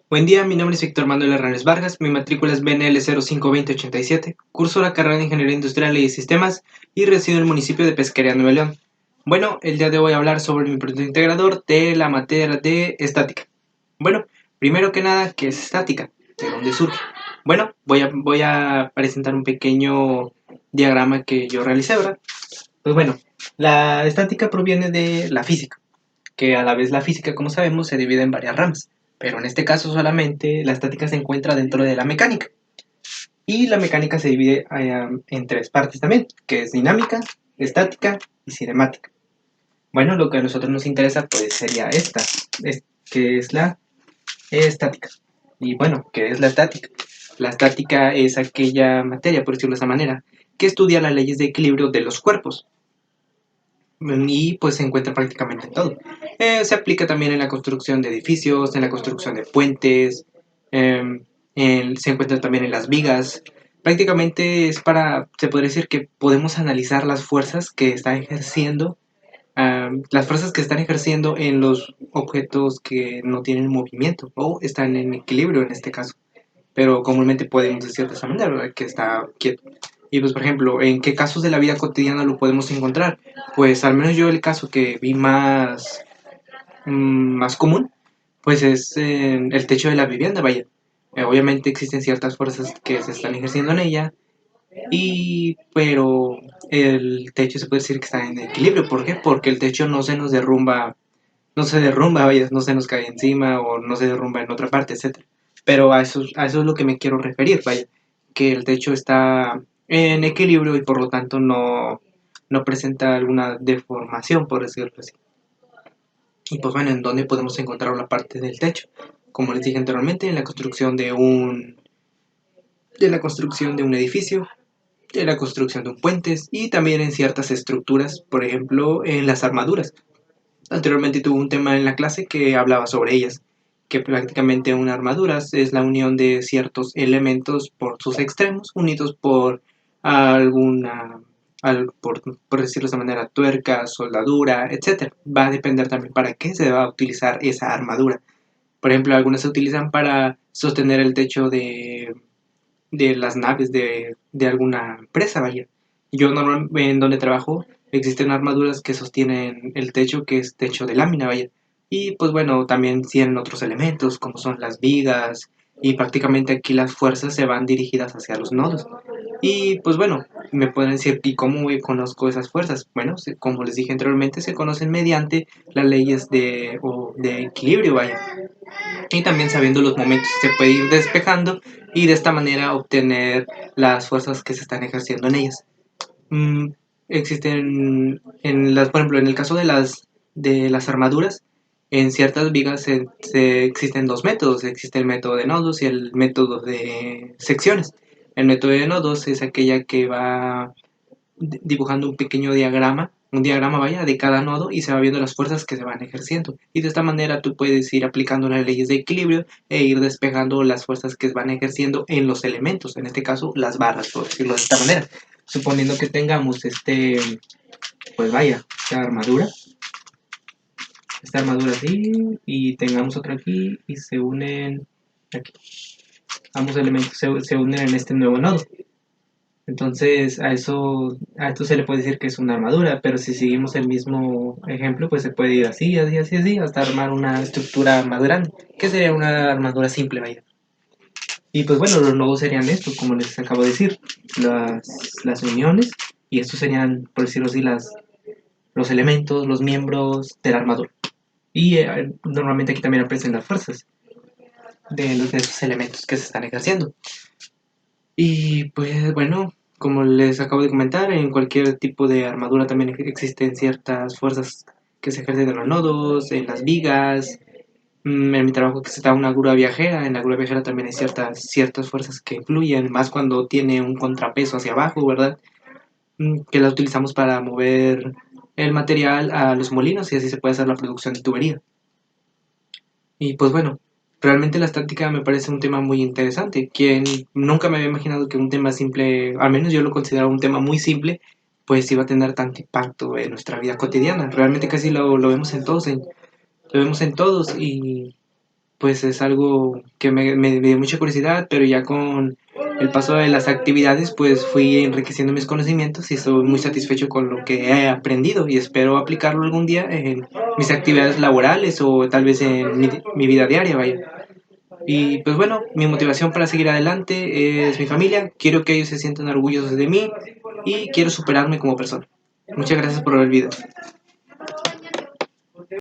Buen día, mi nombre es Víctor Manuel Hernández Vargas, mi matrícula es BNL 052087, curso la carrera de Ingeniería Industrial y Sistemas y resido en el municipio de Pesquería, Nuevo León. Bueno, el día de hoy voy a hablar sobre mi proyecto integrador de la materia de estática. Bueno, primero que nada, ¿qué es estática? ¿De dónde surge? Bueno, voy a presentar un pequeño diagrama que yo realicé, ¿verdad? Pues bueno, la estática proviene de la física, que a la vez la física, como sabemos, se divide en varias ramas, pero en este caso solamente la estática se encuentra dentro de la mecánica. Y la mecánica se divide en tres partes también, que es dinámica, estática y cinemática. Bueno, lo que a nosotros nos interesa pues sería esta, que es la estática. Y bueno, ¿qué es la estática? La estática es aquella materia, por decirlo de esa manera, que estudia las leyes de equilibrio de los cuerpos, y pues se encuentra prácticamente en todo. Se aplica también en la construcción de edificios, en la construcción de puentes, eh, se encuentra también en las vigas. Prácticamente es para, se podría decir que podemos analizar las fuerzas que está ejerciendo, las fuerzas que están ejerciendo en los objetos que no tienen movimiento o están en equilibrio en este caso, pero comúnmente podemos decir de esa manera, ¿verdad? Que está quieto. Y pues, por ejemplo, ¿en qué casos de la vida cotidiana lo podemos encontrar? Pues al menos yo el caso que vi más común, pues es en el techo de la vivienda, vaya. Obviamente existen ciertas fuerzas que se están ejerciendo en ella, pero el techo se puede decir que está en equilibrio. ¿Por qué? Porque el techo no se nos derrumba, no se derrumba, vaya, no se nos cae encima o no se derrumba en otra parte, etcétera. Pero a eso es lo que me quiero referir, vaya, que el techo está en equilibrio y por lo tanto no presenta alguna deformación, por decirlo así. Y pues bueno, ¿en dónde podemos encontrar la parte del techo? Como les dije anteriormente, de la construcción de un edificio, de la construcción de un puente y también en ciertas estructuras, por ejemplo, en las armaduras. Anteriormente tuve un tema en la clase que hablaba sobre ellas, que prácticamente una armadura es la unión de ciertos elementos por sus extremos, unidos por alguna, por decirlo de esa manera, tuerca, soldadura, etcétera. Va a depender también para qué se va a utilizar esa armadura. Por ejemplo, algunas se utilizan para sostener el techo de las naves de alguna empresa, vaya. Yo normalmente en donde trabajo existen armaduras que sostienen el techo, que es techo de lámina, vaya. Y pues bueno, también tienen otros elementos como son las vigas y prácticamente aquí las fuerzas se van dirigidas hacia los nodos. Y pues bueno, me pueden decir, ¿y cómo conozco esas fuerzas? Bueno, como les dije anteriormente, se conocen mediante las leyes de equilibrio, vaya, y también sabiendo los momentos se puede ir despejando y de esta manera obtener las fuerzas que se están ejerciendo en ellas. Mm, existen por ejemplo, en el caso de las armaduras, en ciertas vigas existen dos métodos, existe el método de nodos y el método de secciones. El método de nodos es aquella que va dibujando un diagrama vaya, de cada nodo y se va viendo las fuerzas que se van ejerciendo. Y de esta manera tú puedes ir aplicando las leyes de equilibrio e ir despejando las fuerzas que se van ejerciendo en los elementos, en este caso las barras, por decirlo de esta manera. Suponiendo que tengamos pues vaya, esta armadura así, y tengamos otra aquí y se unen aquí. Ambos elementos se unen en este nuevo nodo. Entonces, a esto se le puede decir que es una armadura, pero si seguimos el mismo ejemplo, pues se puede ir así, así, así, así, hasta armar una estructura más grande, que sería una armadura simple, vaya. Y pues bueno, los nodos serían estos, como les acabo de decir, las uniones, y estos serían, por decirlo así, los elementos, los miembros de la armadura. Y normalmente aquí también aparecen las fuerzas de esos elementos que se están ejerciendo. Y pues bueno, como les acabo de comentar, en cualquier tipo de armadura también existen ciertas fuerzas que se ejercen en los nodos, en las vigas. En mi trabajo que se da una grúa viajera, en la grúa viajera también hay ciertas fuerzas que influyen, más cuando tiene un contrapeso hacia abajo, ¿verdad? Que la utilizamos para mover el material a los molinos y así se puede hacer la producción de tubería. Y pues bueno, realmente la estática me parece un tema muy interesante. Quien nunca me había imaginado que un tema simple, al menos yo lo considero un tema muy simple, pues iba a tener tanto impacto en nuestra vida cotidiana. Realmente casi lo vemos en todos, lo vemos en todos pues es algo que me dio mucha curiosidad, pero ya con el paso de las actividades, pues fui enriqueciendo mis conocimientos y estoy muy satisfecho con lo que he aprendido y espero aplicarlo algún día en mis actividades laborales o tal vez en mi vida diaria, vaya. Y pues bueno, mi motivación para seguir adelante es mi familia, quiero que ellos se sientan orgullosos de mí y quiero superarme como persona. Muchas gracias por ver el video.